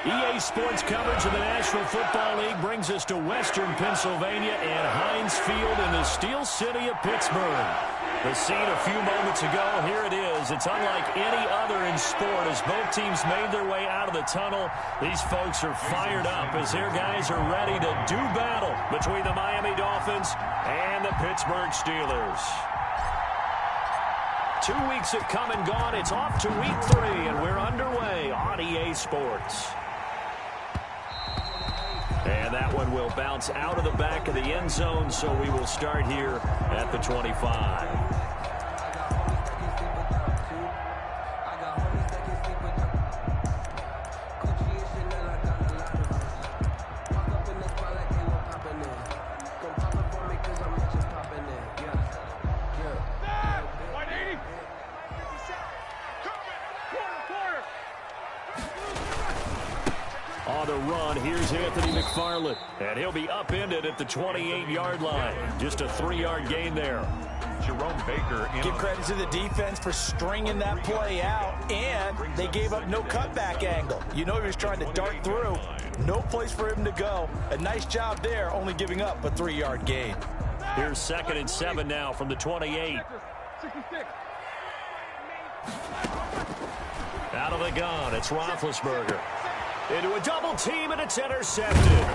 EA Sports coverage of the National Football League brings us to Western Pennsylvania and Heinz Field in the Steel City of Pittsburgh. The scene a few moments ago, here it is. It's unlike any other in sport as both teams made their way out of the tunnel. These folks are fired up as their guys are ready to do battle between the Miami Dolphins and the Pittsburgh Steelers. 2 weeks have come and gone. It's off to week 3, and we're underway on EA Sports. And that one will bounce out of the back of the end zone, so we will start here at the 25. On the run, here's Anthony McFarland, and he'll be upended at the 28-yard line. Just a 3-yard gain there. Jerome Baker. Give credit to the defense for stringing that play out, and they gave up no cutback angle. You know he was trying to dart through. No place for him to go. A nice job there, only giving up a 3-yard gain. Here's 2nd and 7 now from the 28. Out of the gun, it's Roethlisberger. Into a double team, and it's intercepted.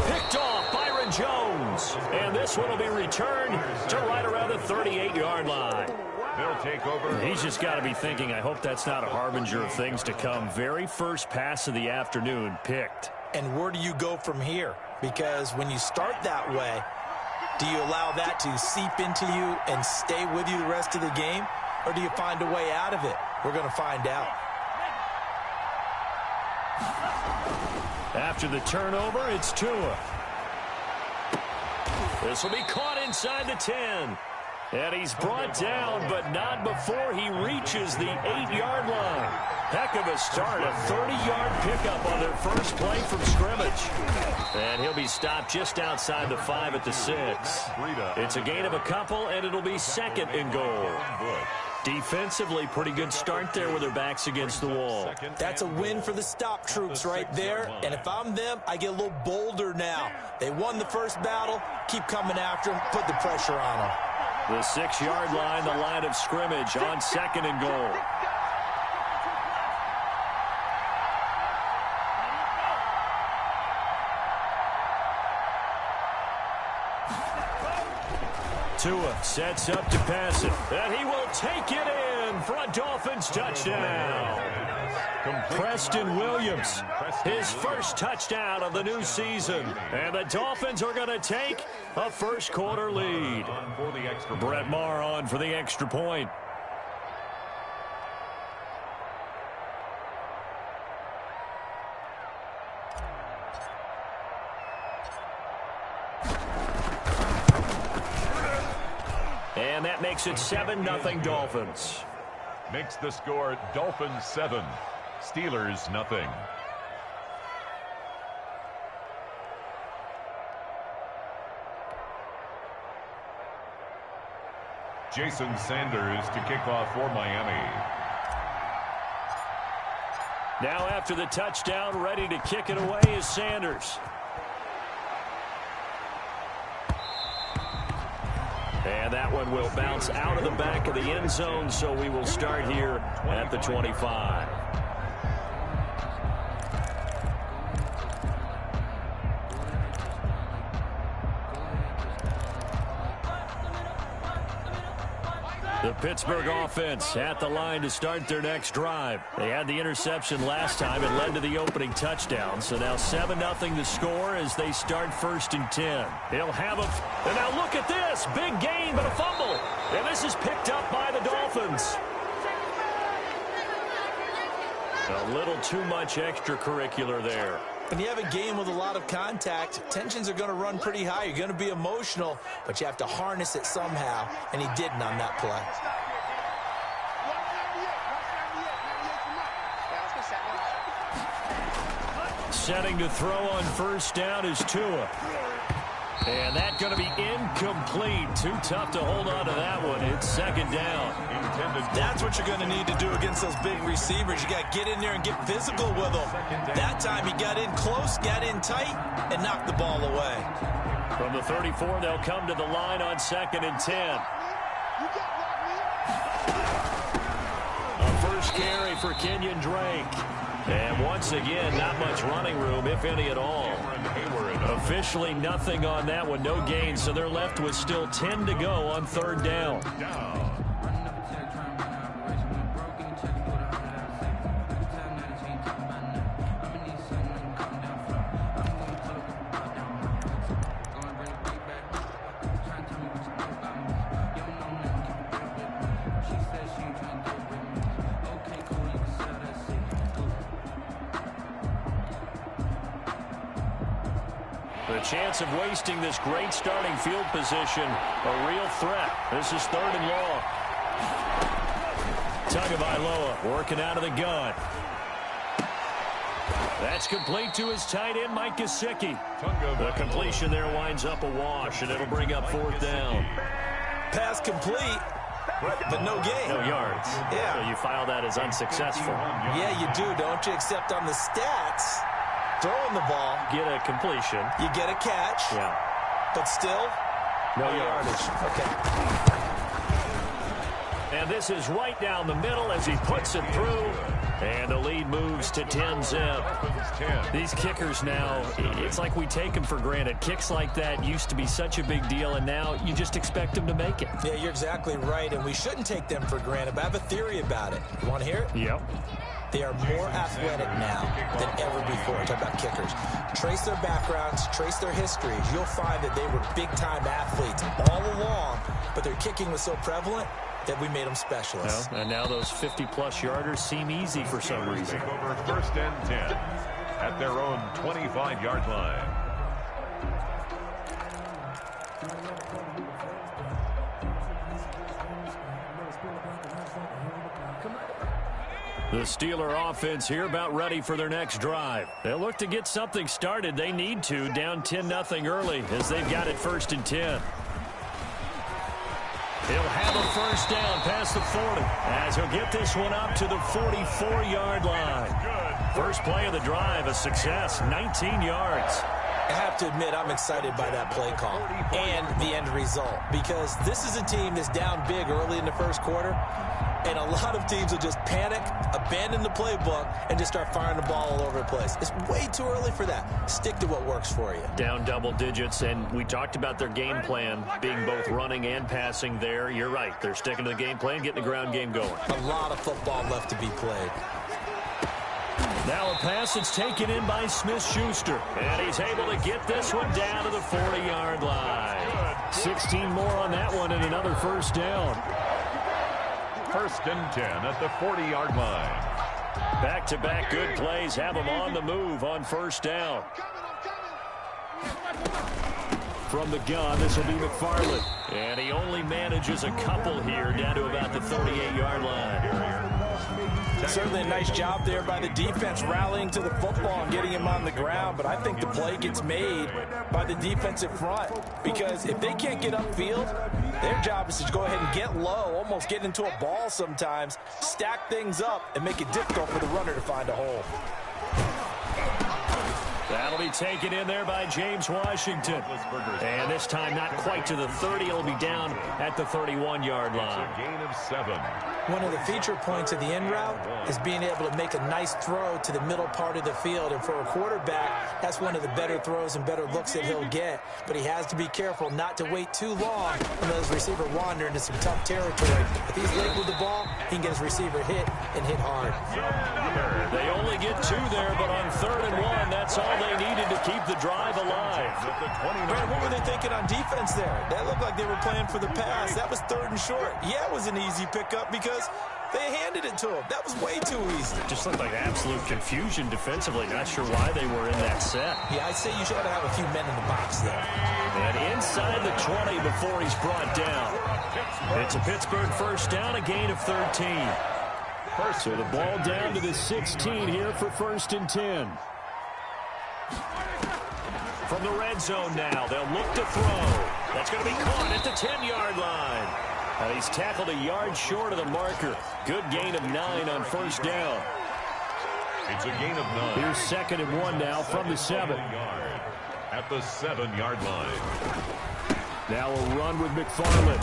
Picked off Byron Jones. And this one will be returned to right around the 38-yard line. They'll take over. He's just got to be thinking, I hope that's not a harbinger of things to come. Very first pass of the afternoon picked. And where do you go from here? Because when you start that way, do you allow that to seep into you and stay with you the rest of the game? Or do you find a way out of it? We're going to find out. After the turnover, it's Tua. This will be caught inside the 10. And he's brought down, but not before he reaches the 8-yard line. Heck of a start, a 30-yard pickup on their first play from scrimmage. And he'll be stopped just outside the 5 at the 6. It's a gain of a couple, and it'll be 2nd and goal. Defensively, pretty good start there with their backs against the wall. That's a win for the stop troops right there. And if I'm them, I get a little bolder now. They won the first battle. Keep coming after them. Put the pressure on them. The 6-yard line, the line of scrimmage on 2nd and goal. Tua sets up to pass it, and he will take it in for a Dolphins touchdown. Preston Williams, his first touchdown of the new season, and the Dolphins are going to take a first-quarter lead. Brett Maher on for the extra point. And that makes it 7-0 Dolphins. Makes the score Dolphins 7, Steelers nothing. Jason Sanders to kick off for Miami. Now after the touchdown, ready to kick it away is Sanders. And that one will bounce out of the back of the end zone, so we will start here at the 25. The Pittsburgh offense at the line to start their next drive. They had the interception last time. It led to the opening touchdown. So now 7-0 the score as they start 1st and 10. He'll have a... And now look at this. Big gain, but a fumble. And this is picked up by the Dolphins. A little too much extracurricular there. When you have a game with a lot of contact, tensions are going to run pretty high. You're going to be emotional, but you have to harness it somehow, and he didn't on that play. Setting to throw on 1st down is Tua. And that's going to be incomplete. Too tough to hold on to that one. It's second down. That's what you're going to need to do against those big receivers. You got to get in there and get physical with them. That time he got in close, got in tight, and knocked the ball away. From the 34, they'll come to the line on 2nd and 10. A first carry for Kenyon Drake. And once again, not much running room, if any at all. Officially nothing on that one, no gain, so they're left with still 10 to go on 3rd down. The chance of wasting this great starting field position, a real threat. This is 3rd and long. Tagovailoa working out of the gun. That's complete to his tight end, Mike Gesicki. The completion there winds up a wash, and it'll bring up 4th down. Pass complete, but no gain. No yards. Yeah. So you file that as unsuccessful. Yeah, you do, don't you? Except on the stats, throwing the ball, Get a completion. you get a catch, Yeah. but still, No yardage. Okay. And this is right down the middle as he puts it through. And the lead moves to 10-zip. These kickers now, it's like we take them for granted. Kicks like that used to be such a big deal, and now you just expect them to make it. Yeah, you're exactly right, and we shouldn't take them for granted, but I have a theory about it. You want to hear it? Yep. They are more athletic now than ever before. Talk about kickers. Trace their backgrounds, trace their histories. You'll find that they were big-time athletes all along, but their kicking was so prevalent that we made them specialists. Well, and now those 50-plus yarders seem easy for some reason. Take over 1st and 10 at their own 25-yard line. The Steeler offense here about ready for their next drive. They'll look to get something started. They need to, down 10-0 early as they've got it 1st and 10. He'll have a first down past the 40 as he'll get this one up to the 44-yard line. First play of the drive, a success, 19 yards. I have to admit, I'm excited by that play call and the end result because this is a team that's down big early in the 1st quarter, and a lot of teams will just panic, abandon the playbook, and just start firing the ball all over the place. It's way too early for that. Stick to what works for you. Down double digits, and we talked about their game plan being both running and passing there. You're right. They're sticking to the game plan, getting the ground game going. A lot of football left to be played. Now a pass that's taken in by Smith-Schuster. And he's able to get this one down to the 40-yard line. 16 more on that one and another first down. 1st and 10 at the 40-yard line. Back-to-back good plays have them on the move on first down. From the gun, this will be McFarland. And he only manages a couple here down to about the 38-yard line. Certainly a nice job there by the defense rallying to the football and getting him on the ground, but I think the play gets made by the defensive front because if they can't get upfield, their job is to go ahead and get low, almost get into a ball sometimes, stack things up, and make it difficult for the runner to find a hole. That'll be taken in there by James Washington. And this time not quite to the 30. It'll be down at the 31-yard line. It's a gain of 7. One of the feature points of the in route is being able to make a nice throw to the middle part of the field. And for a quarterback, that's one of the better throws and better looks that he'll get. But he has to be careful not to wait too long and let his receiver wander into some tough territory. If he's late with the ball, he can get his receiver hit and hit hard. They only get 2 there, but on 3rd and 1, that's all they needed to keep the drive alive. Brad, what were they thinking on defense there? That looked like they were playing for the pass. That was 3rd and short. Yeah, it was an easy pickup because they handed it to him. That was way too easy. Just looked like absolute confusion defensively. Not sure why they were in that set. Yeah, I'd say you should have a few men in the box there. And inside the 20 before he's brought down. It's a Pittsburgh first down, a gain of 13. So the ball down to the 16 here for 1st and 10. from the red zone now. They'll look to throw. That's going to be caught at the 10-yard line. And he's tackled a yard short of the marker. Good gain of 9 on first down. It's a gain of 9. Here's 2nd and 1 now from the 7. At the 7-yard line. Now a run with McFarland.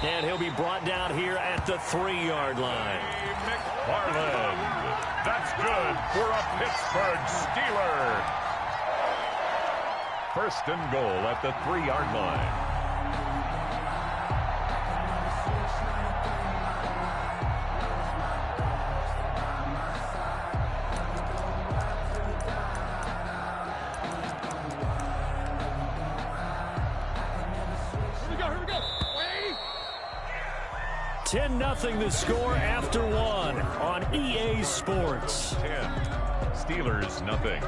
And he'll be brought down here at the 3-yard line. McFarland. That's good for a Pittsburgh Steeler. 1st and goal at the 3-yard line. Here we go. 10-0 the score after 1 on EA Sports. 10. Steelers, nothing.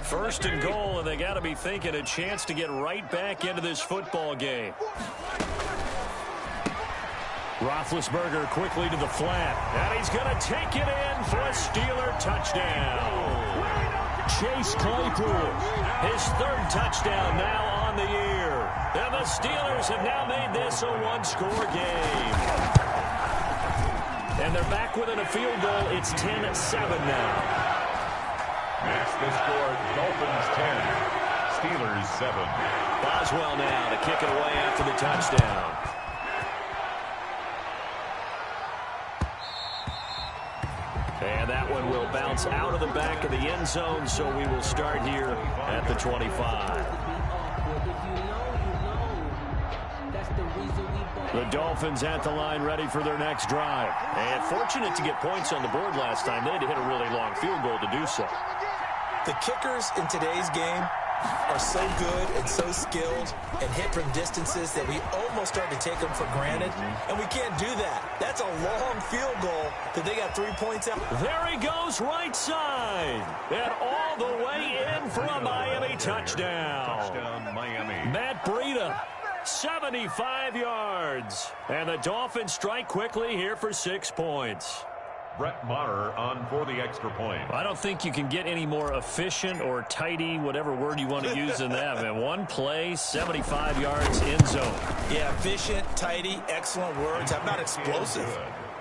First and goal, and they got to be thinking a chance to get right back into this football game. Roethlisberger quickly to the flat, and he's going to take it in for a Steeler touchdown. Chase Claypool, his 3rd touchdown now on the year. And the Steelers have now made this a 1-score game. And they're back within a field goal. It's 10-7 now. That's the score. Dolphins 10. Steelers 7. Boswell now to kick it away after the touchdown. And that one will bounce out of the back of the end zone, so we will start here at the 25. The Dolphins at the line ready for their next drive. And fortunate to get points on the board last time. They had to hit a really long field goal to do so. The kickers in today's game are so good and so skilled and hit from distances that we almost start to take them for granted, and we can't do that. That's a long field goal that they got 3 points out. There he goes, right side, and all the way in for a Miami touchdown. Touchdown, Miami. Matt Breida, 75 yards, and the Dolphins strike quickly here for 6 points. Brett Maher on for the extra point. I don't think you can get any more efficient or tidy, whatever word you want to use in that. Man, one play, 75 yards, end zone. Yeah, efficient, tidy, excellent words. How about explosive?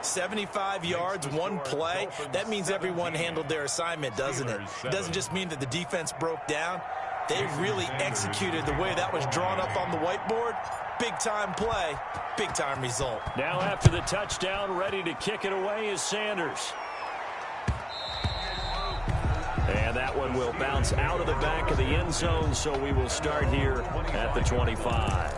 75 yards, one play. That means everyone handled their assignment, doesn't it? It doesn't just mean that the defense broke down. They really executed the way that was drawn up on the whiteboard. Big-time play, big-time result. Now after the touchdown, ready to kick it away is Sanders. And that one will bounce out of the back of the end zone, so we will start here at the 25.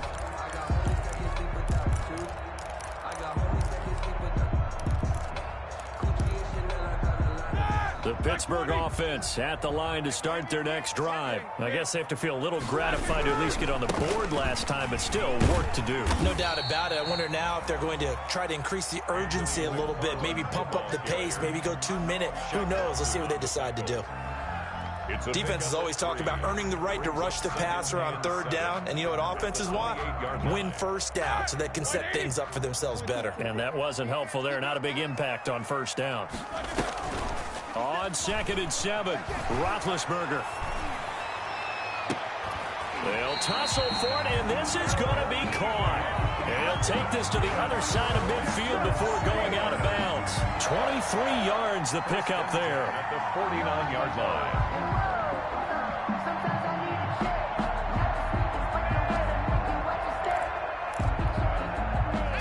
The Pittsburgh offense at the line to start their next drive. I guess they have to feel a little gratified to at least get on the board last time, but still work to do. No doubt about it. I wonder now if they're going to try to increase the urgency a little bit, maybe pump up the pace, maybe go 2 minutes. Who knows? Let's see what they decide to do. Defenses always talk about earning the right to rush the passer on 3rd down, and you know what offenses want? Win 1st down so they can set things up for themselves better. And that wasn't helpful there. Not a big impact on 1st down. On 2nd and 7, Roethlisberger. They'll tussle for it, and this is going to be caught. And he'll take this to the other side of midfield before going out of bounds. 23 yards the pickup there. At the 49-yard line.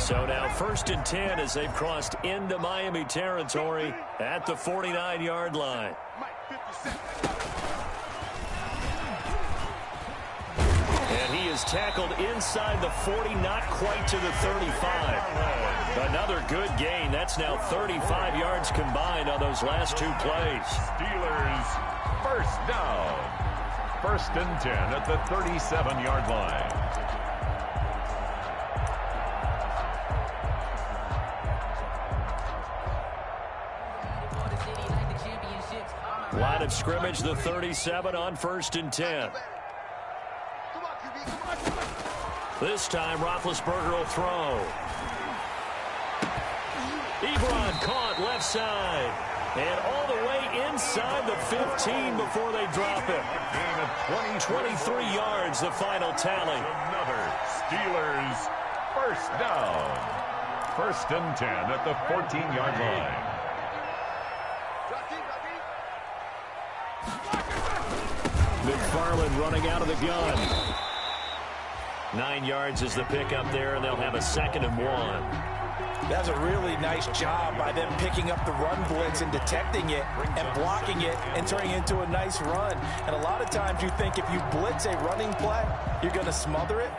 So now 1st and 10 as they've crossed into Miami territory at the 49-yard line. And he is tackled inside the 40, not quite to the 35. Another good gain. That's now 35 yards combined on those last 2 plays. Steelers 1st down. 1st and 10 at the 37-yard line. Line of scrimmage, the 37 on 1st and 10. This time, Roethlisberger will throw. Ebron caught left side. And all the way inside the 15 before they drop it. 23 yards, the final tally. Another Steelers first down. 1st and 10 at the 14-yard line. McFarland running out of the gun. 9 yards is the pickup there, and they'll have a 2nd and 1. That's a really nice job by them picking up the run blitz and detecting it and blocking it and turning it into a nice run. And a lot of times you think if you blitz a running play, you're going to smother it.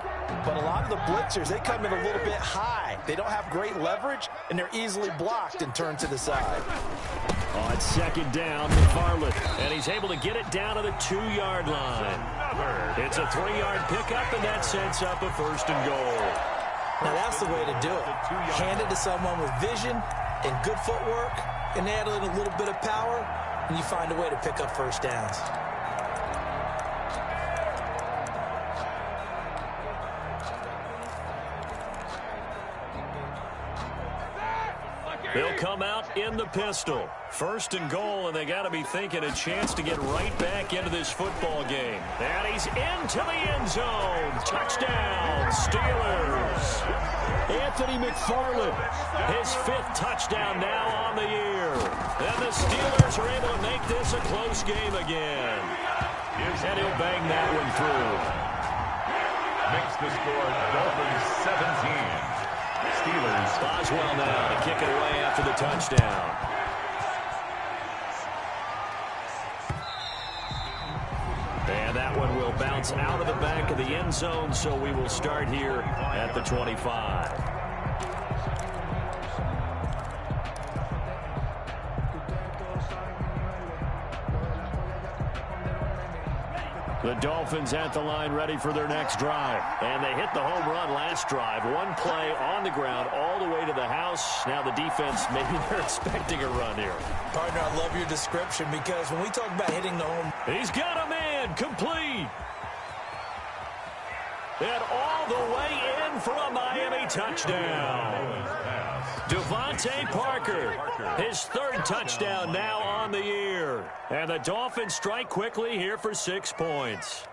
But a lot of the blitzers, they come in a little bit high. They don't have great leverage, and they're easily blocked and turned to the side. On 2nd down, McFarland. And he's able to get it down to the 2-yard line. It's a 3-yard pickup, and that sets up a 1st and goal. Now, that's the way to do it. Hand it to someone with vision and good footwork, and add in a little bit of power, and you find a way to pick up 1st downs. They'll come out in the pistol. 1st and goal, and they got to be thinking a chance to get right back into this football game. And he's into the end zone. Touchdown, Steelers. Anthony McFarland, his 5th touchdown now on the year. And the Steelers are able to make this a close game again. And he'll bang that one through. Makes the score Dolphins 17. Steelers. Boswell now to kick it away after the touchdown. And that one will bounce out of the back of the end zone, so we will start here at the 25. The Dolphins at the line ready for their next drive. And they hit the home run last drive. One play on the ground all the way to the house. Now the defense, maybe they're expecting a run here. Partner, I love your description because when we talk about hitting the home... He's got a man complete. And all the way in for a Miami touchdown. Devontae Parker, his 3rd touchdown now on the year. And the Dolphins strike quickly here for 6 points.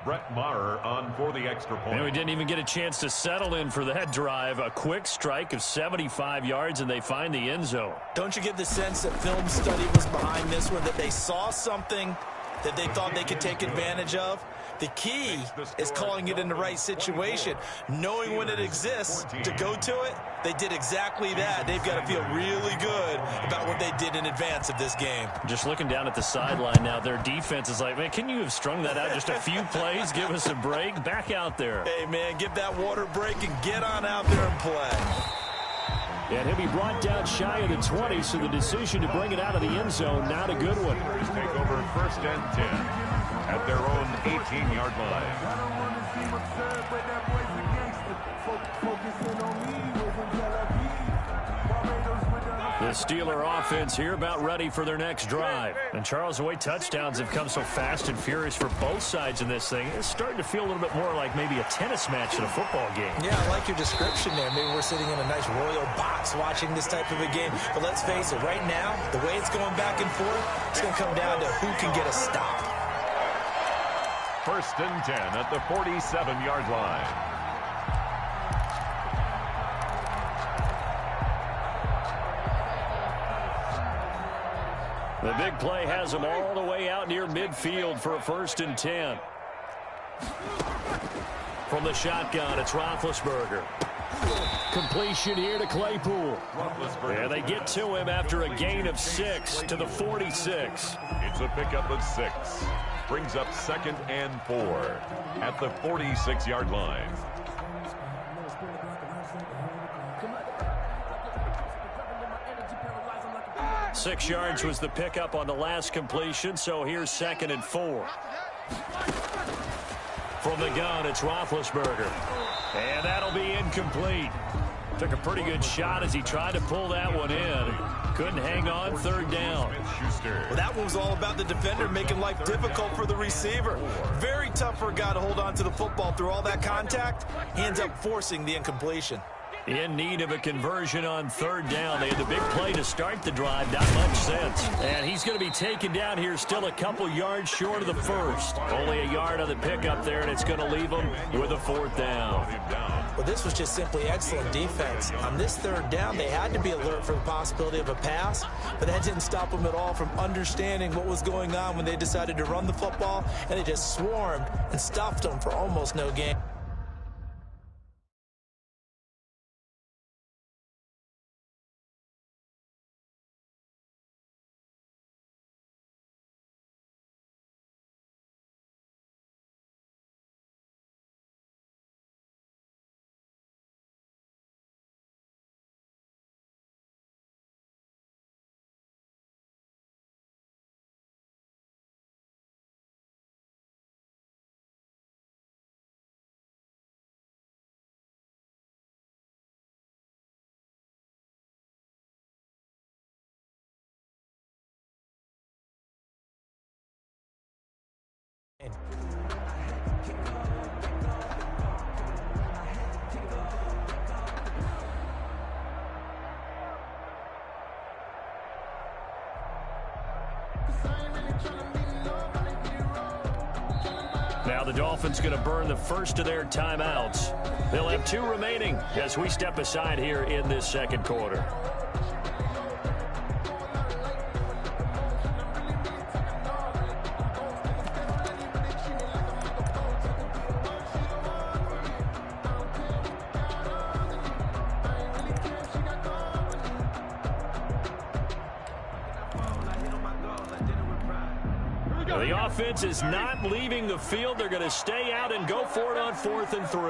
Brett Maher on for the extra point. And we didn't even get a chance to settle in for that drive. A quick strike of 75 yards, and they find the end zone. Don't you get the sense that film study was behind this one, that they saw something that they thought they could take advantage of? The key is calling it in the right situation, knowing when it exists to go to it. They did exactly that. They've got to feel really good about what they did in advance of this game. Just looking down at the sideline now, their defense is like, man, can you have strung that out just a few plays? Give us a break. Back out there. Hey, man, give that water break and get on out there and play. And he'll be brought down shy of the 20, so the decision to bring it out of the end zone, not a good one. Take over 1st and 10 at their own 18-yard line. The Steeler offense here about ready for their next drive. And Charles, the way touchdowns have come so fast and furious for both sides in this thing, it's starting to feel a little bit more like maybe a tennis match in a football game. Yeah, I like your description there. Maybe we're sitting in a nice royal box watching this type of a game. But let's face it, right now, the way it's going back and forth, it's going to come down to who can get a stop. 1st and 10 at the 47-yard line. The big play has them all the way out near midfield for a 1st and 10. From the shotgun, it's Roethlisberger. Completion here to Claypool. And they get to him after a gain of 6 to the 46. It's a pickup of 6. Brings up 2nd and 4 at the 46-yard line. Six yards was the pickup on the last completion, so here's 2nd and 4. From the gun, it's Roethlisberger. And that'll be incomplete. Took a pretty good shot as he tried to pull that one in. Couldn't hang on third down. Well, that one was all about the defender making life difficult for the receiver. Very tough for a guy to hold on to the football through all that contact. He ends up forcing the incompletion. In need of a conversion on third down. They had the big play to start the drive. Not much sense. And he's going to be taken down here still a couple yards short of the first. Only a yard on the pickup there, and it's going to leave him with a fourth down. Well, this was just simply excellent defense. On this third down, they had to be alert for the possibility of a pass, but that didn't stop them at all from understanding what was going on when they decided to run the football, and they just swarmed and stuffed them for almost no gain. Now the Dolphins going to burn the first of their timeouts. They'll have 2 remaining as we step aside here in this second quarter. The offense is not leaving the field. They're going to stay out and go for it on 4th and 3.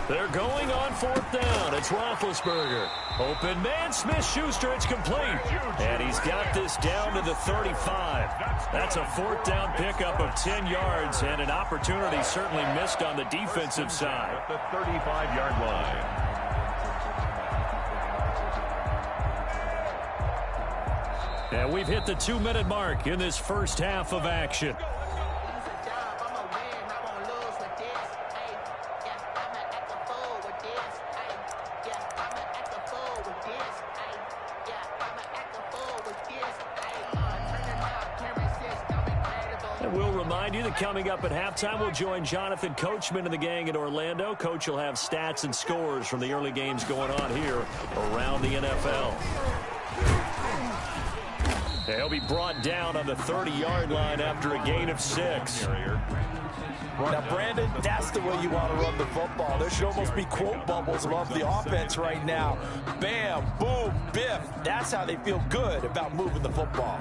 They're going on 4th down. It's Roethlisberger. Open man, Smith-Schuster. It's complete. And he's got this down to the 35. That's a 4th down pickup of 10 yards and an opportunity certainly missed on the defensive side. At the 35-yard line. And we've hit the 2-minute mark in this first half of action. And we'll remind you that coming up at halftime, we'll join Jonathan Coachman and the gang in Orlando. Coach will have stats and scores from the early games going on here around the NFL. He'll be brought down on the 30-yard line after a gain of 6. Now, Brandon, that's the way you want to run the football. There should almost be quote bubbles above the offense right now. Bam, boom, biff. That's how they feel good about moving the football.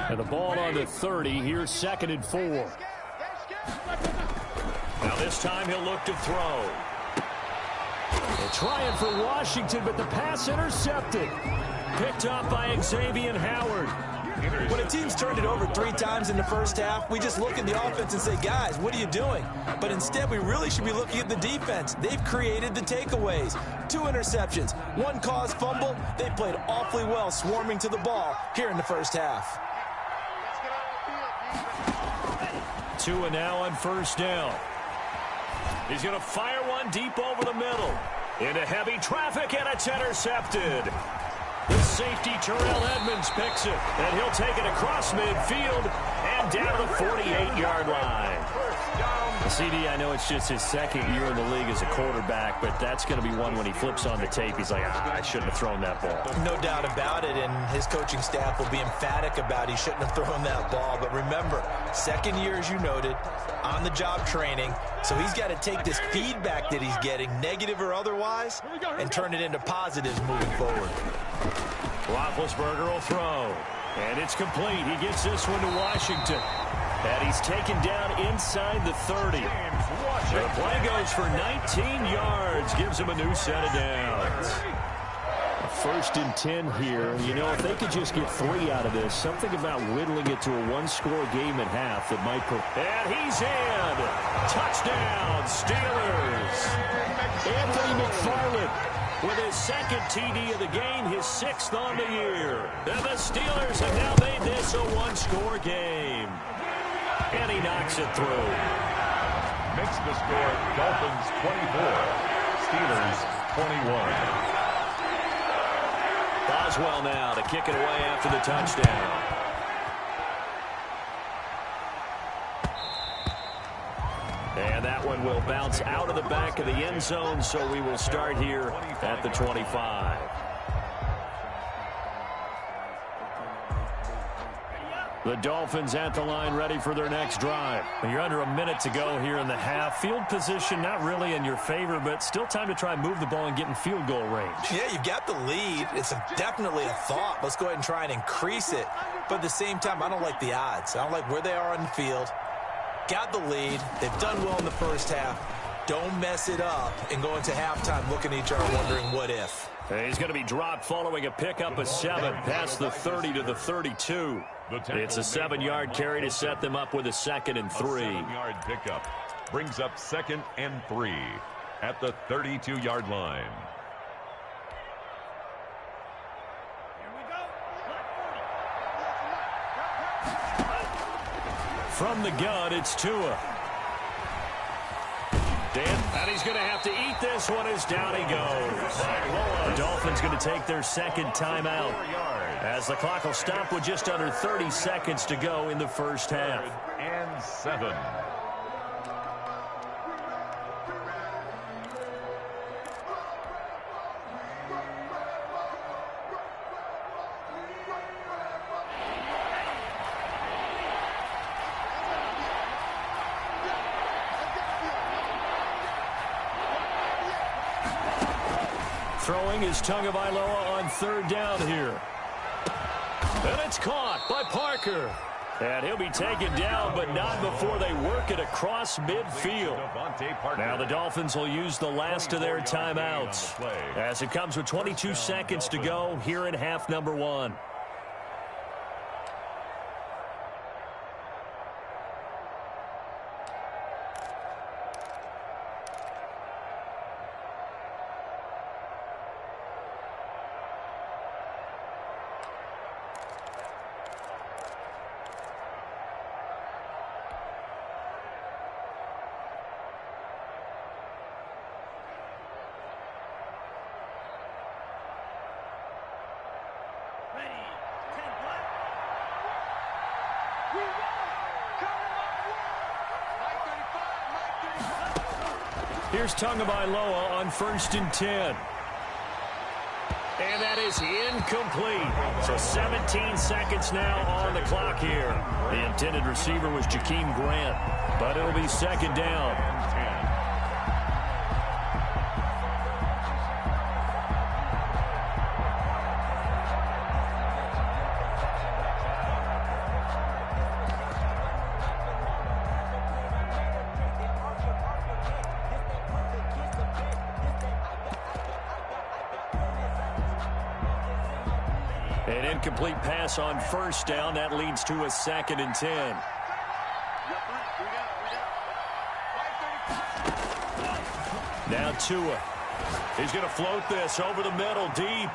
And the ball on the 30. Here's 2nd and 4. Now this time he'll look to throw. They're trying for Washington, but the pass intercepted. Picked up by Xavier Howard. When a team's turned it over 3 times in the first half, we just look at the offense and say, guys, what are you doing? But instead, we really should be looking at the defense. They've created the takeaways. 2 interceptions, 1 caused fumble. They played awfully well swarming to the ball here in the first half. 2 and now on 1st down. He's going to fire one deep over the middle. Into heavy traffic, and it's intercepted. The safety, Terrell Edmonds, picks it, and he'll take it across midfield and down the 48-yard line. CD, I know it's just his 2nd year in the league as a quarterback, but that's going to be one when he flips on the tape. He's like, I shouldn't have thrown that ball. No doubt about it, and his coaching staff will be emphatic about he shouldn't have thrown that ball. But remember, 2nd year, as you noted, on-the-job training, so he's got to take this feedback that he's getting, negative or otherwise, and turn it into positives moving forward. Roethlisberger will throw, and it's complete. He gets this one to Washington. And he's taken down inside the 30. The play goes for 19 yards, gives him a new set of downs. 1st and 10 here. You know, if they could just get 3 out of this, something about whittling it to a one-score game at half that might... And he's in! Touchdown, Steelers! Anthony McFarland with his 2nd TD of the game, his 6th on the year. And the Steelers have now made this a one-score game. And he knocks it through. Makes the score Dolphins 24. Steelers 21. Boswell now to kick it away after the touchdown. And that one will bounce out of the back of the end zone, so we will start here at the 25. The Dolphins at the line, ready for their next drive. You're under a minute to go here in the half. Field position not really in your favor, but still time to try and move the ball and get in field goal range. Yeah, you've got the lead. It's definitely a thought. Let's go ahead and try and increase it. But at the same time, I don't like the odds. I don't like where they are on the field. Got the lead. They've done well in the first half. Don't mess it up and go into halftime looking at each other wondering what if. He's going to be dropped following a pickup of 7 past the 30 to the 32. It's a 7-yard carry to set them up with a 2nd and 3. 7-yard pickup brings up 2nd and 3 at the 32-yard line. From the gun, it's Tua. And he's going to have to eat this one as down he goes. The Dolphins going to take their 2nd timeout as the clock will stop with just under 30 seconds to go in the first half. And 7. Throwing is Tagovailoa on 3rd down here. And it's caught by Parker. And he'll be taken down, but not before they work it across midfield. Now the Dolphins will use the last of their timeouts as it comes with 22 seconds to go here in half number 1. Here's Tagovailoa on 1st and 10. And that is incomplete. So 17 seconds now on the clock here. The intended receiver was Jakeem Grant, but it'll be 2nd down. An incomplete pass on 1st down. That leads to a 2nd and 10. Now Tua. He's going to float this over the middle deep.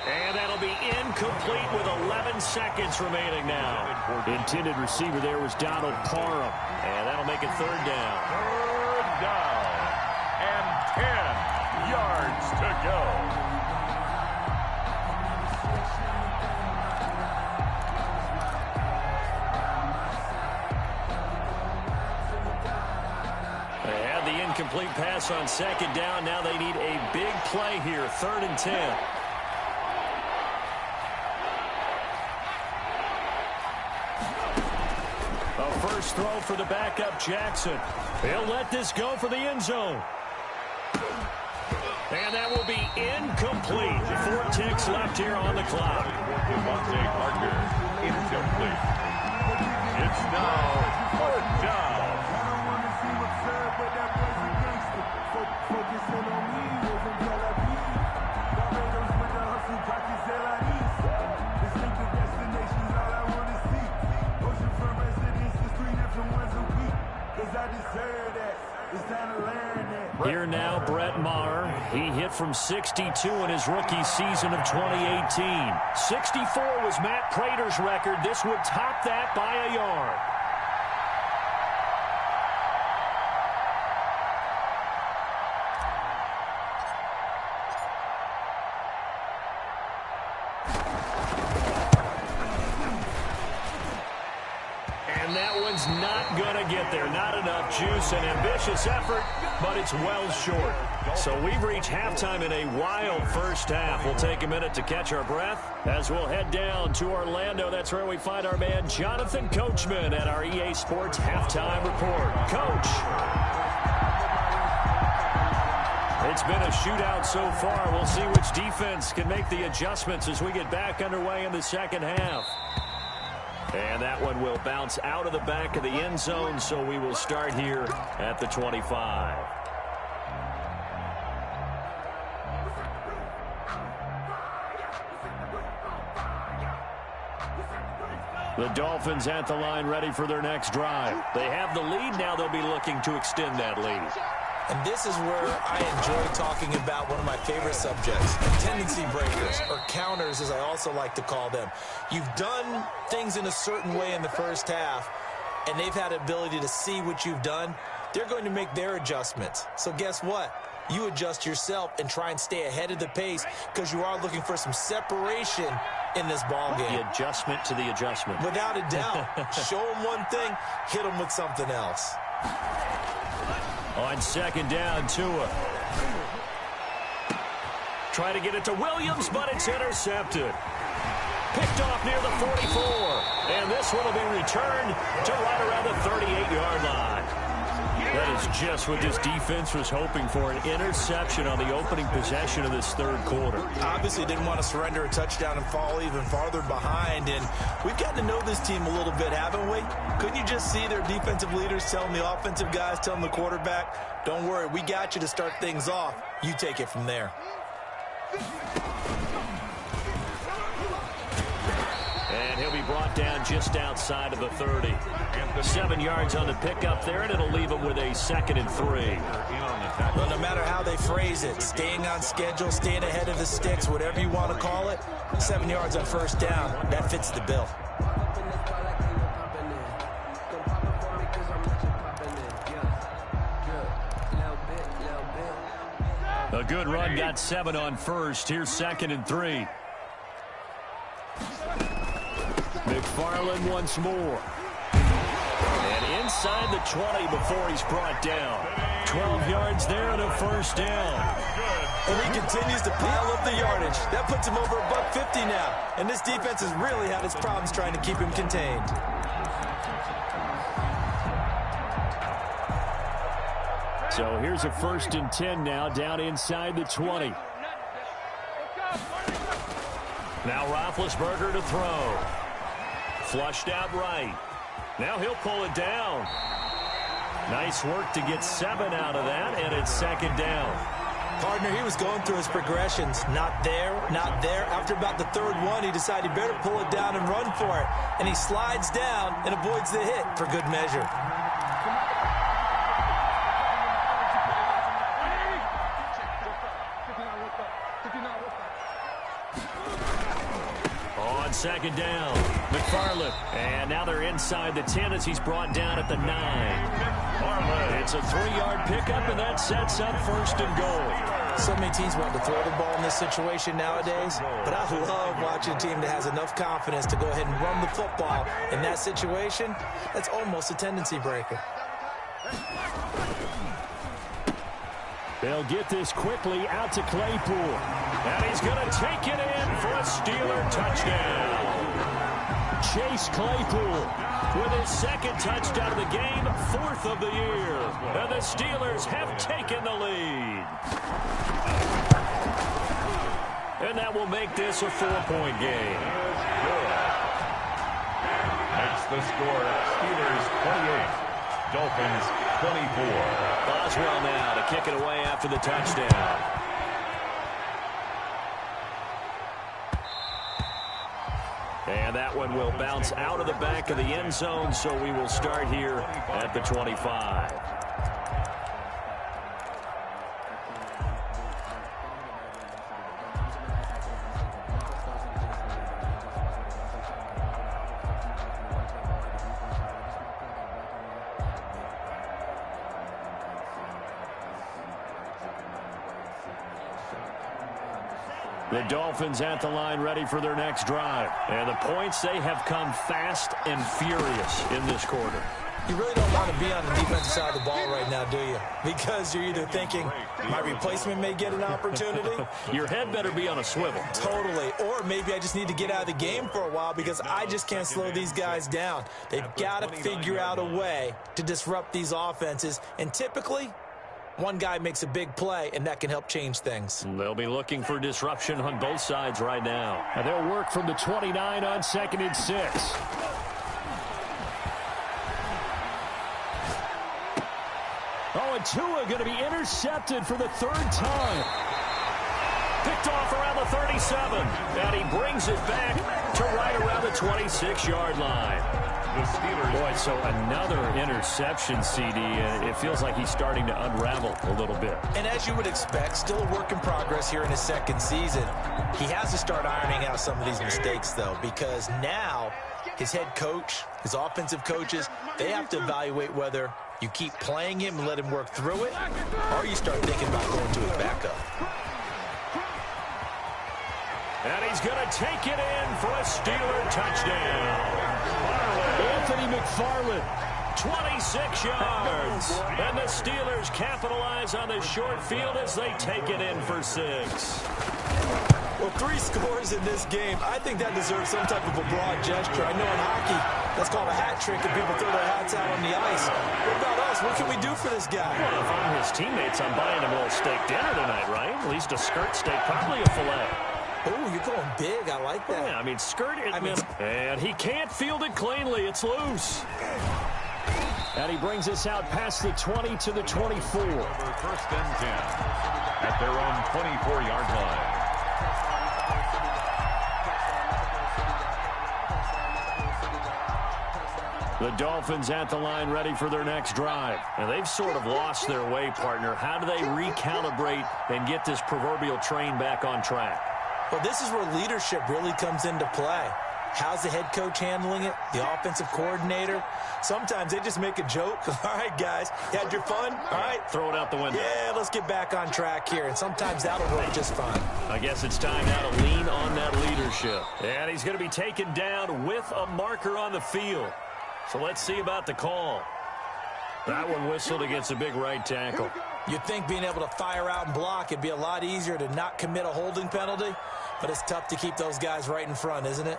And that'll be incomplete with 11 seconds remaining now. Intended receiver there was Donald Parham. And that'll make it 3rd down. 3rd down. And 10 yards to go. Complete pass on 2nd down. Now they need a big play here. 3rd and 10. A first throw for the backup Jackson. He'll let this go for the end zone. And that will be incomplete. 4 ticks left here on the clock. Devontae Parker, incomplete. It's now 4th down. Here now, Brett Maher. He hit from 62 in his rookie season of 2018. 64 was Matt Prater's record. This would top that by a yard. And that one's not going to get there. Not enough juice. An ambitious effort, but it's well short. So we've reached halftime in a wild first half. We'll take a minute to catch our breath as we'll head down to Orlando. That's where we find our man Jonathan Coachman at our EA Sports Halftime Report. Coach. It's been a shootout so far. We'll see which defense can make the adjustments as we get back underway in the second half. And that one will bounce out of the back of the end zone, so we will start here at the 25. The Dolphins at the line ready for their next drive. They have the lead. Now they'll be looking to extend that lead. And this is where I enjoy talking about one of my favorite subjects, tendency breakers, or counters as I also like to call them. You've done things in a certain way in the first half, and they've had the ability to see what you've done. They're going to make their adjustments. So guess what? You adjust yourself and try and stay ahead of the pace because you are looking for some separation in this ball game. The adjustment to the adjustment. Without a doubt. Show them one thing, hit them with something else. On second down, Tua. Try to get it to Williams, but it's intercepted. Picked off near the 44. And this one will be returned to right around the 38-yard line. That is just what this defense was hoping for, an interception on the opening possession of this third quarter. Obviously didn't want to surrender a touchdown and fall even farther behind, and we've gotten to know this team a little bit, haven't we? Couldn't you just see their defensive leaders telling the offensive guys, telling the quarterback, don't worry, we got you to start things off. You take it from there. And he'll be brought down just outside of the 30. 7 yards on the pickup there, and it'll leave him with a 2nd and 3. Well, no matter how they phrase it, staying on schedule, staying ahead of the sticks, whatever you want to call it, 7 yards on first down, that fits the bill. A good run, got 7 on first. Here's 2nd and 3. McFarland once more. And inside the 20 before he's brought down. 12 yards there and a first down. And he continues to pile up the yardage. That puts him over $150 now. And this defense has really had its problems trying to keep him contained. So here's a 1st and 10 now, down inside the 20. Now Roethlisberger to throw. Flushed out right. Now he'll pull it down. Nice work to get 7 out of that, and it's 2nd down. Partner, he was going through his progressions. Not there, not there. After about the 3rd one, he decided he better pull it down and run for it. And he slides down and avoids the hit for good measure. On 2nd down, McFarland. And now they're inside the 10 as he's brought down at the 9. It's a 3-yard pickup, and that sets up 1st and goal. So many teams want to throw the ball in this situation nowadays, but I love watching a team that has enough confidence to go ahead and run the football. In that situation, that's almost a tendency breaker. They'll get this quickly out to Claypool. And he's going to take it in for a Steeler touchdown. Chase Claypool with his 2nd touchdown of the game, 4th of the year. And the Steelers have taken the lead. And that will make this a 4-point game. Makes the score Steelers 28, Dolphins 24. Boswell now to kick it away after the touchdown. And that one will bounce out of the back of the end zone, so we will start here at the 25. The Dolphins at the line ready for their next drive. And the points, they have come fast and furious in this quarter. You really don't want to be on the defensive side of the ball right now, do you? Because you're either thinking, my replacement may get an opportunity. Your head better be on a swivel. Totally. Or maybe I just need to get out of the game for a while because I just can't slow these guys down. They've got to figure out a way to disrupt these offenses. And typically, one guy makes a big play, and that can help change things. They'll be looking for disruption on both sides right now. And they'll work from the 29 on 2nd and 6. Oh, and Tua going to be intercepted for the 3rd time. Picked off around the 37. And he brings it back to right around the 26-yard line. The Steelers. Boy, so another interception, CD. It feels like he's starting to unravel a little bit. And as you would expect, still a work in progress here in his 2nd season. He has to start ironing out some of these mistakes, though, because now his head coach, his offensive coaches, they have to evaluate whether you keep playing him and let him work through it, or you start thinking about going to his backup. And he's going to take it in for a Steeler touchdown. Anthony McFarland, 26 yards. And the Steelers capitalize on the short field as they take it in for 6. Well, 3 scores in this game. I think that deserves some type of a broad gesture. I know in hockey, that's called a hat trick, and people throw their hats out on the ice. What about us? What can we do for this guy? Well, if I'm his teammates, I'm buying him a little steak dinner tonight, right? At least a skirt steak, probably a filet. Oh, you're going big. I like that. Yeah, I mean, skirt it. And he can't field it cleanly. It's loose. And he brings us out past the 20 to the 24. 1st and 10 at their own 24-yard line. The Dolphins at the line ready for their next drive. And they've sort of lost their way, partner. How do they recalibrate and get this proverbial train back on track? Well, this is where leadership really comes into play. How's the head coach handling it? The offensive coordinator? Sometimes they just make a joke. All right, guys, you had your fun? All right. Throw it out the window. Yeah, let's get back on track here. And sometimes that'll work just fine. I guess it's time now to lean on that leadership. And he's going to be taken down with a marker on the field. So let's see about the call. That one whistled against a big right tackle. You'd think being able to fire out and block, it'd be a lot easier to not commit a holding penalty. But it's tough to keep those guys right in front, isn't it?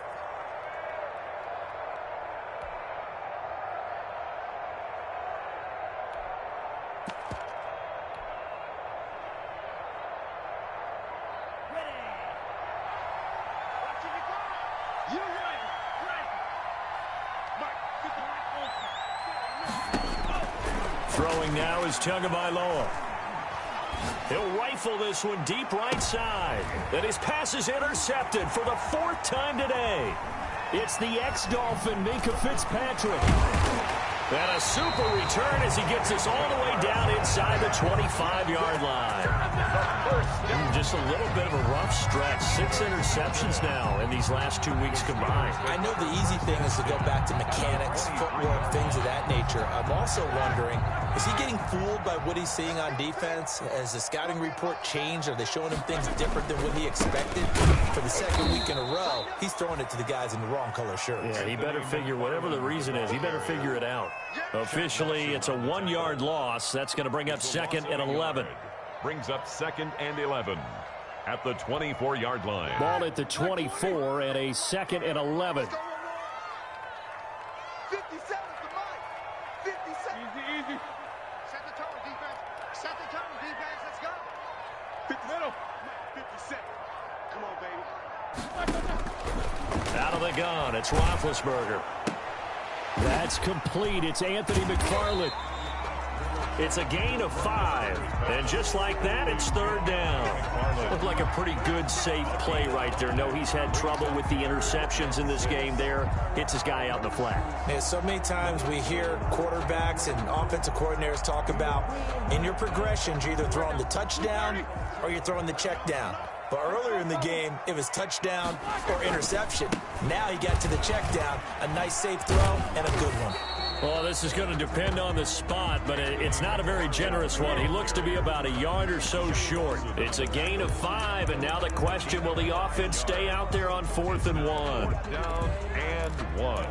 Throwing now is Tagovailoa. He'll rifle this one deep right side. And his pass is intercepted for the 4th time today. It's the ex-Dolphin, Minka Fitzpatrick. And a super return as he gets this all the way down inside the 25-yard line. Just a little bit of a rough stretch. 6 interceptions now in these last 2 weeks combined. I know the easy thing is to go back to mechanics, footwork, things of that nature. I'm also wondering, is he getting fooled by what he's seeing on defense? Has the scouting report changed? Are they showing him things different than what he expected? For the 2nd week in a row, he's throwing it to the guys in the wrong color shirts. Yeah, he better figure, whatever the reason is, he better figure it out. Officially, it's a 1-yard loss. That's going to bring up 2nd and 11. Brings up 2nd and 11 at the 24-yard line. Ball at the 24 and a 2nd and 11. 57 to Mike. 57. Easy. Set the tone, defense. Set the tone, defense. Let's go. 57. Come on, baby. Out of the gun, it's Roethlisberger. That's complete. It's Anthony McFarland. It's a gain of 5. And just like that, it's third down. Looked like a pretty good, safe play right there. No, he's had trouble with the interceptions in this game there. Hits his guy out in the flat. Yeah, so many times we hear quarterbacks and offensive coordinators talk about in your progressions, you're either throwing the touchdown or you're throwing the check down. But earlier in the game, it was touchdown or interception. Now he got to the check down, a nice safe throw and a good one. Well, this is going to depend on the spot, but it's not a very generous one. He looks to be about a yard or so short. It's a gain of 5, and now the question, will the offense stay out there on 4th and 1? Down and 1.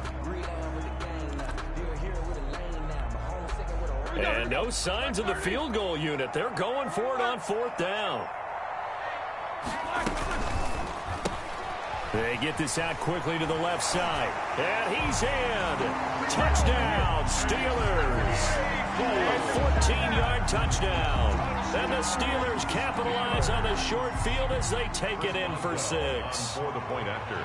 And no signs of the field goal unit. They're going for it on 4th down. They get this out quickly to the left side. And he's in. Touchdown, Steelers. A 14-yard touchdown. And the Steelers capitalize on the short field as they take it in for 6. For the point after.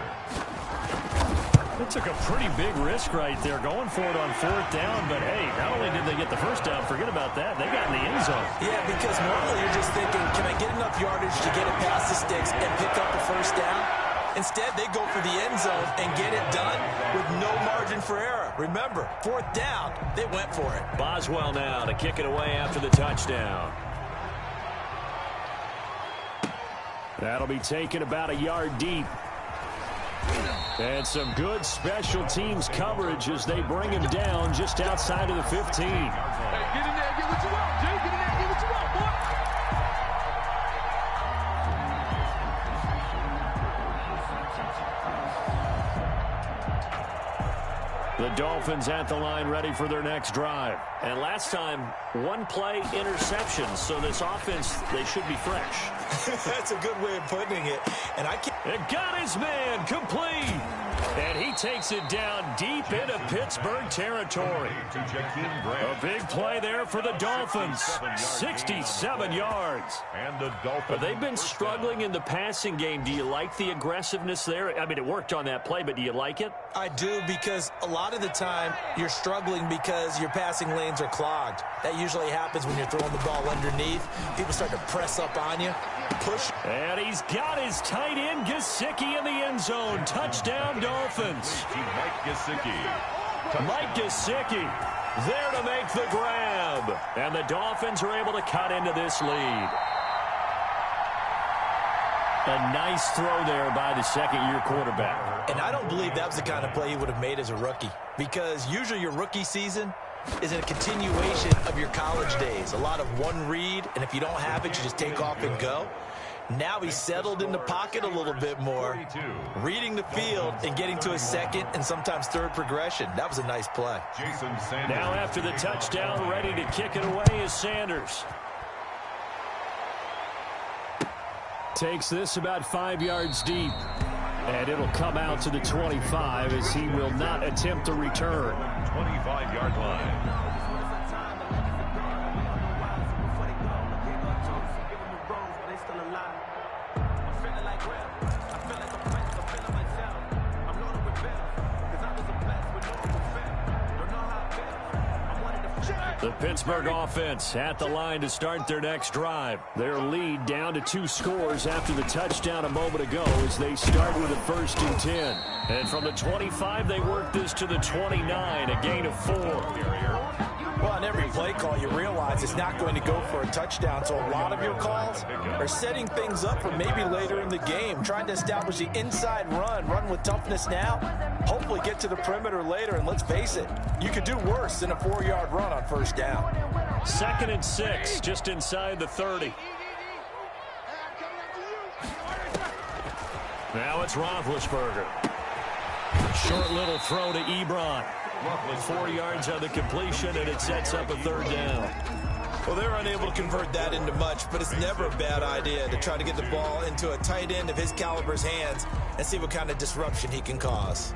They took a pretty big risk right there going for it on 4th down. But, hey, not only did they get the first down, forget about that, they got in the end zone. Yeah, because normally you're just thinking, can I get enough yardage to get it past the sticks and pick up the first down? Instead, they go for the end zone and get it done with no margin for error. Remember, 4th down, they went for it. Boswell now to kick it away after the touchdown. That'll be taken about a yard deep. And some good special teams coverage as they bring him down just outside of the 15. Hey, get in there, get what you want, Jay. Get in there, get what you want, boy. The Dolphins at the line ready for their next drive. And last time, one play interception. So this offense, they should be fresh. That's a good way of putting it. And I can't. It got his man complete. And he takes it down deep into Pittsburgh territory. A big play there for the Dolphins. 67 yards. And the Dolphins. They've been struggling in the passing game. Do you like the aggressiveness there? I mean, it worked on that play, but do you like it? I do, because a lot of the time you're struggling because your passing lanes are clogged. That usually happens when you're throwing the ball underneath. People start to press up on you, push. And he's got his tight end, Gesicki, in the end zone. Touchdown, Dolphins. Mike Gesicki. Mike Gesicki there to make the grab. And the Dolphins are able to cut into this lead. A nice throw there by the second-year quarterback. And I don't believe that was the kind of play he would have made as a rookie, because usually your rookie season is a continuation of your college days. A lot of one read, and if you don't have it, you just take off and go. Now he's settled in the pocket a little bit more, reading the field and getting to his second and sometimes third progression. That was a nice play. Now after the touchdown, ready to kick it away is Sanders. Takes this about 5 yards deep. And it'll come out to the 25 as he will not attempt to return. 25-yard line. The Pittsburgh offense at the line to start their next drive. Their lead down to 2 scores after the touchdown a moment ago as they start with a 1st and 10. And from the 25, they work this to the 29, a gain of 4. Well, on every play call, you realize it's not going to go for a touchdown, so a lot of your calls are setting things up for maybe later in the game, trying to establish the inside run with toughness now, hopefully get to the perimeter later, and let's face it, you could do worse than a 4-yard run on 1st down. 2nd and 6, just inside the 30. Now it's Roethlisberger. Short little throw to Ebron. 4 yards on the completion, and it sets up a 3rd down. Well, they're unable to convert that into much, but it's never a bad idea to try to get the ball into a tight end of his caliber's hands and see what kind of disruption he can cause.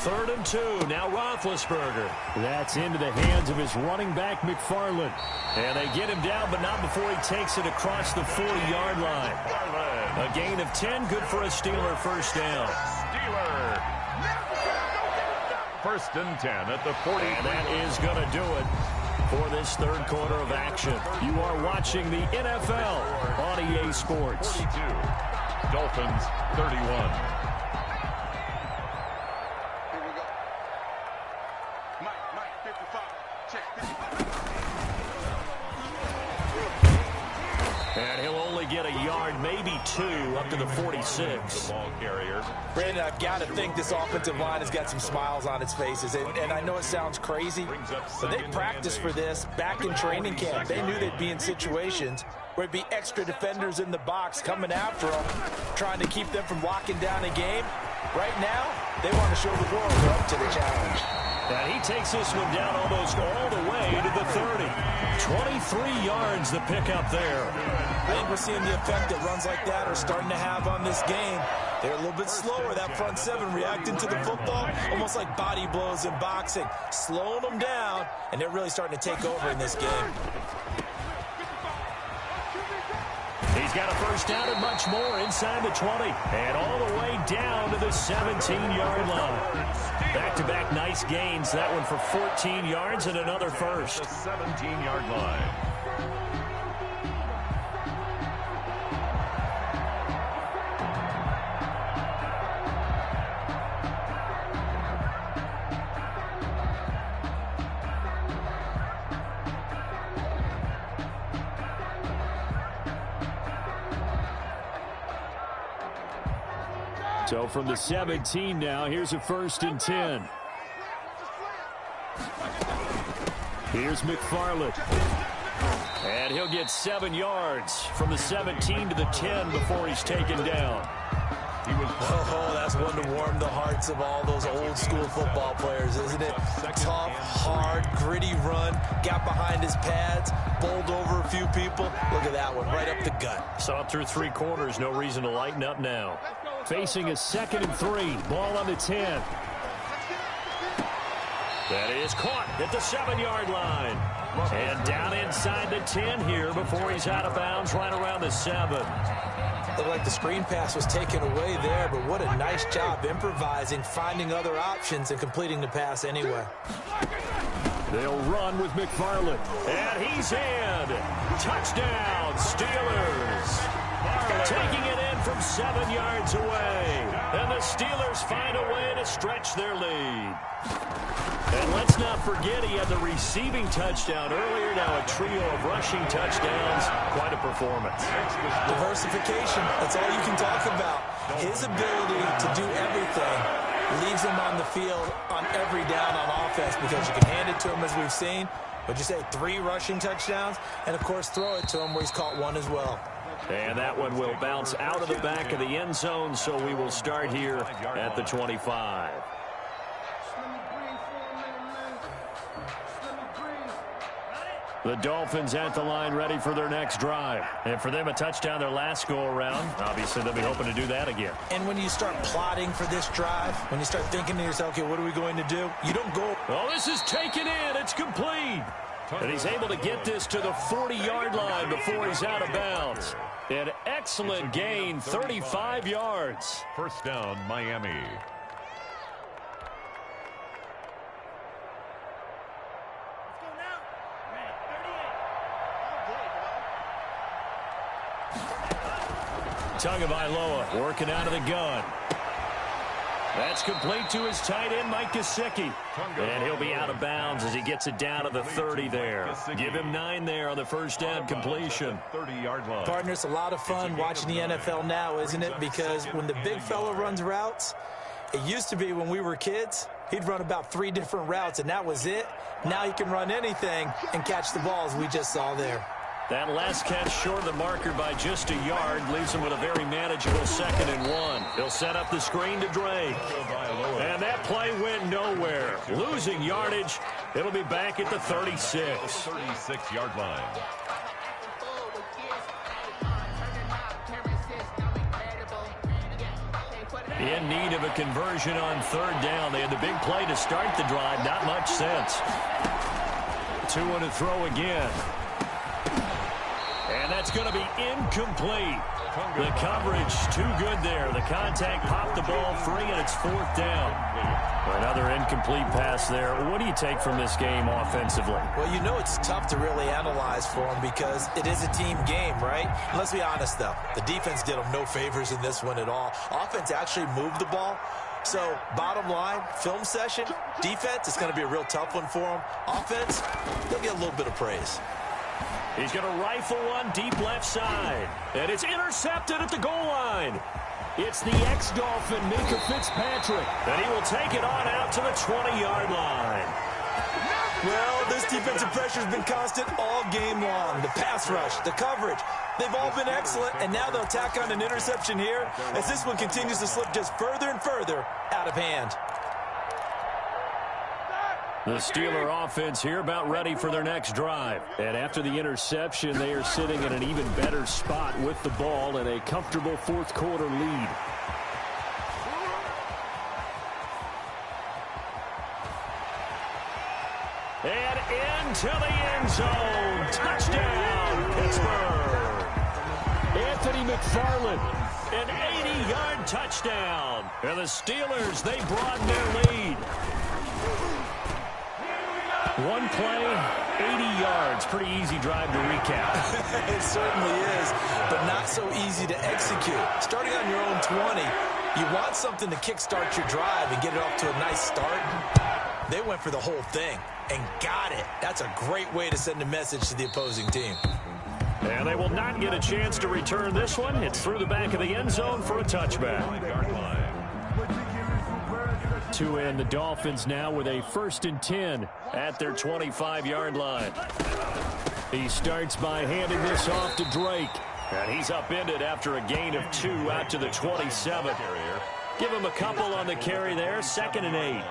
Third and 2, now Roethlisberger. That's into the hands of his running back, McFarland. And they get him down, but not before he takes it across the 40-yard line. A gain of 10, good for a Steeler first down. Steeler. First and 10 at the 40. And that is going to do it for this third quarter of action. You are watching the NFL on EA Sports. 42. Dolphins 31. And he'll only get a yard, maybe two, up to the 46. Ball carrier. Brandon, I've got to think this offensive line has got some smiles on its faces. And I know it sounds crazy, but they practiced for this back in training camp. They knew they'd be in situations where it'd be extra defenders in the box coming after them, trying to keep them from locking down a game. Right now, they want to show the world they're up to the challenge. And he takes this one down almost all the way to the 30. 23 yards the pickup there. I think we're seeing the effect that runs like that are starting to have on this game. They're a little bit slower, that front seven, reacting to the football, almost like body blows in boxing, slowing them down, and they're really starting to take over in this game. He's got a first down and much more inside the 20. And all the way down to the 17-yard line. Back-to-back nice gains. That one for 14 yards and another first. The 17-yard line. So from the 17 now, here's a first and 10. Here's McFarland. And he'll get 7 yards from the 17 to the 10 before he's taken down. Oh, that's one to warm the hearts of all those old school football players, isn't it? Tough, hard, gritty run, got behind his pads, bowled over a few people. Look at that one, right up the gut. Saw it through 3 quarters, no reason to lighten up now. Facing a 2nd and 3, ball on the 10. That is caught at the 7-yard line. And down inside the 10 here before he's out of bounds right around the 7. Looked like the screen pass was taken away there, but what a nice job improvising, finding other options, and completing the pass anyway. They'll run with McFarland. And he's in. Touchdown, Steelers. Taking it in from 7 yards away. And the Steelers find a way to stretch their lead. And let's not forget he had the receiving touchdown earlier. Now a trio of rushing touchdowns. Quite a performance. Diversification. That's all you can talk about. His ability to do everything leaves him on the field on every down on offense because you can hand it to him as we've seen. But you say 3 rushing touchdowns and, of course, throw it to him where he's caught 1 as well. And that one will bounce out of the back of the end zone, so we will start here at the 25. The Dolphins at the line ready for their next drive. And for them, a touchdown their last go-around. Obviously, they'll be hoping to do that again. And when you start plotting for this drive, when you start thinking to yourself, okay, what are we going to do? You don't go. Oh, this is taken in. It's complete. And he's able to get this to the 40-yard line before he's out of bounds. An excellent gain, 35 yards. First down, Miami. Tagovailoa working out of the gun. That's complete to his tight end, Mike Gesicki. And he'll be out of bounds as he gets it down to the 30 there. Give him 9 there on the first down completion. 30-yard line. Partner, it's a lot of fun watching the NFL now, isn't it? Because when the big fella runs routes, it used to be when we were kids, he'd run about 3 different routes, and that was it. Now he can run anything and catch the balls we just saw there. That last catch short of the marker by just a yard leaves him with a very manageable 2nd and 1. He'll set up the screen to Drake. And that play went nowhere. Losing yardage. It'll be back at the 36. 36-yard line. In need of a conversion on 3rd down. They had the big play to start the drive. Not much sense. 2 on a throw again. And that's going to be incomplete. The coverage too good there. The contact popped the ball free, and it's 4th down. Another incomplete pass there. What do you take from this game offensively? Well, you know it's tough to really analyze for them because it is a team game, right? Let's be honest, though. The defense did them no favors in this one at all. Offense actually moved the ball. So, bottom line, film session, defense, it's going to be a real tough one for them. Offense, they'll get a little bit of praise. He's going to rifle one deep left side. And it's intercepted at the goal line. It's the ex-Dolphin, Minka Fitzpatrick. And he will take it on out to the 20-yard line. Well, this defensive pressure has been constant all game long. The pass rush, the coverage, they've all been excellent. And now they'll tack on an interception here as this one continues to slip just further and further out of hand. The Steeler offense here about ready for their next drive. And after the interception, they are sitting in an even better spot with the ball and a comfortable 4th quarter lead. And into the end zone. Touchdown, Pittsburgh. Anthony McFarland, an 80-yard touchdown. And the Steelers, they broaden their lead. One play, 80 yards. Pretty easy drive to recap. It certainly is, but not so easy to execute. Starting on your own 20, you want something to kickstart your drive and get it off to a nice start. They went for the whole thing and got it. That's a great way to send a message to the opposing team. And they will not get a chance to return this one. It's through the back of the end zone for a touchback. To end the Dolphins now with a 1st and 10 at their 25-yard line. He starts by handing this off to Drake. And he's upended after a gain of 2 out to the 27. Give him a couple on the carry there. 2nd and 8.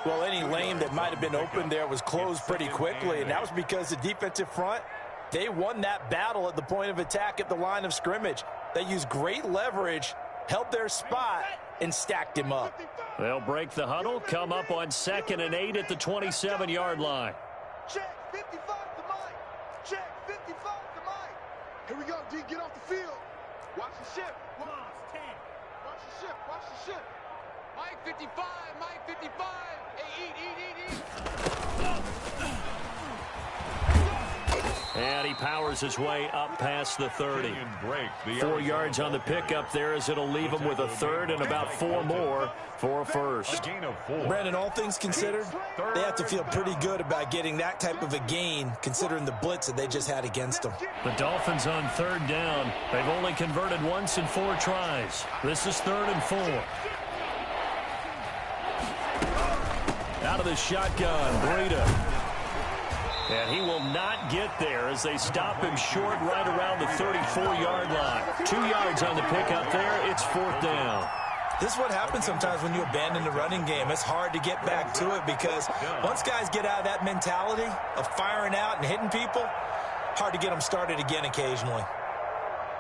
Well, any lane that might have been open there was closed pretty quickly, and that was because the defensive front, they won that battle at the point of attack at the line of scrimmage. They used great leverage, held their spot, and stacked him up. They'll break the huddle, come up on 2nd and 8 at the 27-yard line. Check 55 to Mike. Check 55 to Mike. Here we go, D. Get off the field. Watch the shift. Come on, 10. Watch the shift. Watch the shift. Mike 55. Mike 55. Hey, eat. And he powers his way up past the 30. 4 yards on the pickup there as it'll leave him with a 3rd and about 4 more for a 1st. Brandon, all things considered, they have to feel pretty good about getting that type of a gain considering the blitz that they just had against them. The Dolphins on 3rd down. They've only converted once in 4 tries. This is 3rd and 4. Out of the shotgun, Breida. And he will not get there as they stop him short right around the 34-yard line. 2 yards on the pickup there. It's 4th down. This is what happens sometimes when you abandon the running game. It's hard to get back to it because once guys get out of that mentality of firing out and hitting people, hard to get them started again occasionally.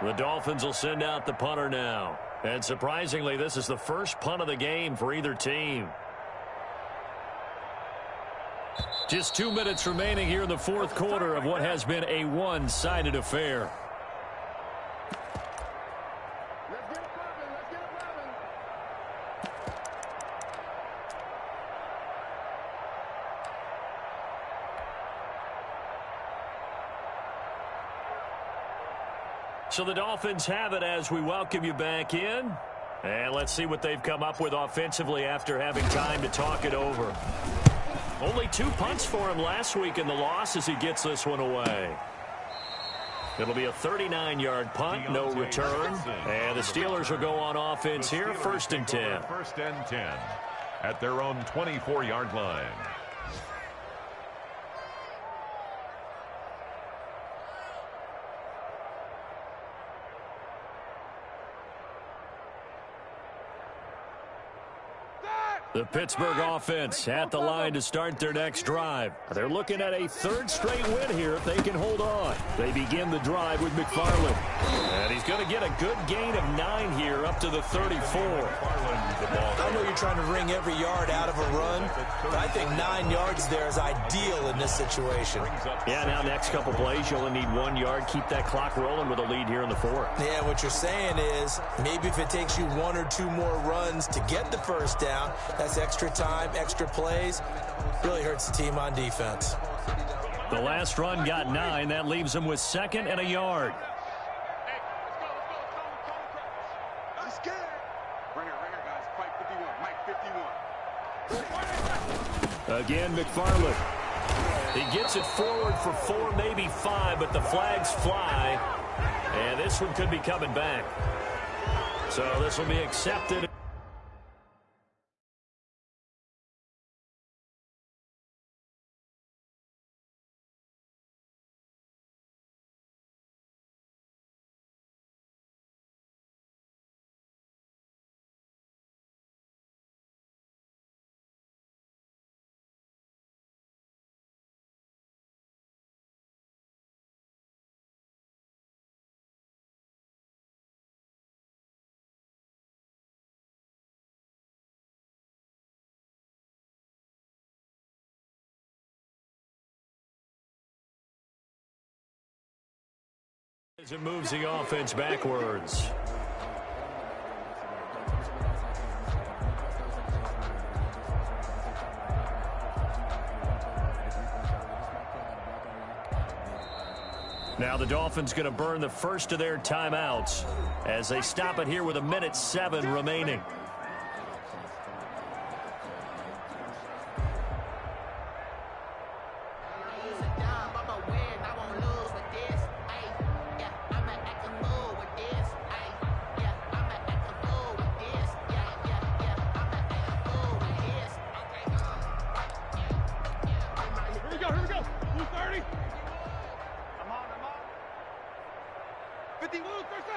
The Dolphins will send out the punter now. And surprisingly, this is the first punt of the game for either team. Just 2 minutes remaining here in the 4th quarter of what has been a one-sided affair. So the Dolphins have it as we welcome you back in. And let's see what they've come up with offensively after having time to talk it over. Only 2 punts for him last week in the loss as he gets this one away. It'll be a 39-yard punt, no return. And the Steelers will go on offense here, 1st and 10. 1st and 10 at their own 24-yard line. The Pittsburgh offense at the line to start their next drive. They're looking at a 3rd straight win here if they can hold on. They begin the drive with McFarland. And he's going to get a good gain of 9 here up to the 34. I know you're trying to wring every yard out of a run, but I think 9 yards there is ideal in this situation. Yeah, now next couple plays, you only need 1 yard. Keep that clock rolling with a lead here in the 4th. Yeah, what you're saying is maybe if it takes you 1 or 2 more runs to get the first down, that's extra time, extra plays. Really hurts the team on defense. The last run got 9. That leaves him with 2nd and a yard. Let's get it. Right here, guys. Fight 51. Mike 51. Again, McFarland. He gets it forward for 4, maybe 5, but the flags fly. And this one could be coming back. So this will be accepted. As it moves the offense backwards. Now the Dolphins going to burn the first of their timeouts as they stop it here with 1:07 remaining.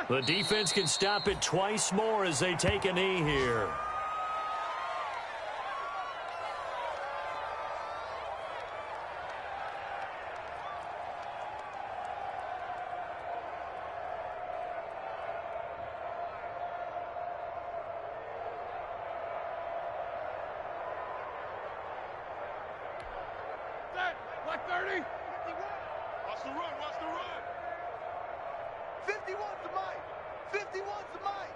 The defense can stop it twice more as they take a knee here. Black 30. Watch the run. 51's the Mike. 51's the Mike.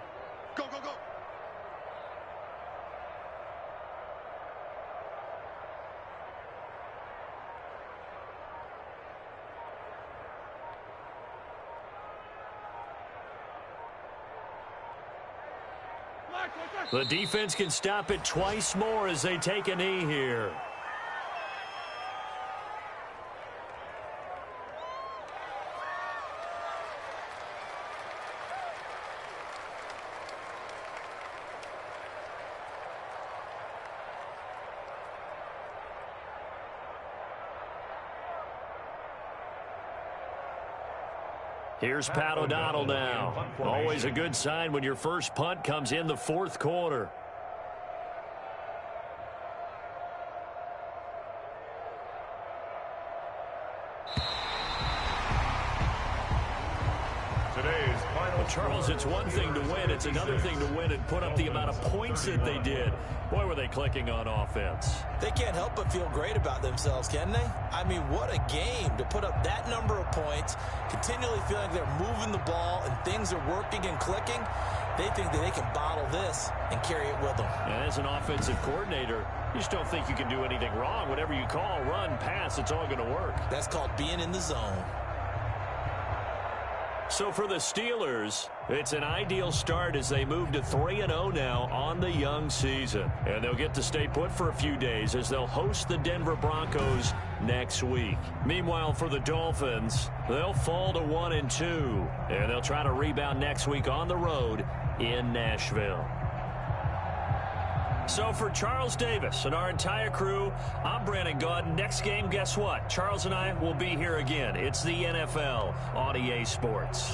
Go. The defense can stop it twice more as they take a knee here. Here's Pat O'Donnell now. Always a good sign when your first punt comes in the 4th quarter. Charles, it's one thing to win. It's another thing to win and put up the amount of points that they did. Boy, were they clicking on offense. They can't help but feel great about themselves, can they? I mean, what a game to put up that number of points, continually feeling like they're moving the ball and things are working and clicking. They think that they can bottle this and carry it with them. And as an offensive coordinator, you just don't think you can do anything wrong. Whatever you call, run, pass, it's all going to work. That's called being in the zone. So for the Steelers, it's an ideal start as they move to 3-0 now on the young season. And they'll get to stay put for a few days as they'll host the Denver Broncos next week. Meanwhile, for the Dolphins, they'll fall to 1-2. And they'll try to rebound next week on the road in Nashville. So for Charles Davis and our entire crew, I'm Brandon Gaudin. Next game, guess what? Charles and I will be here again. It's the NFL on EA Sports.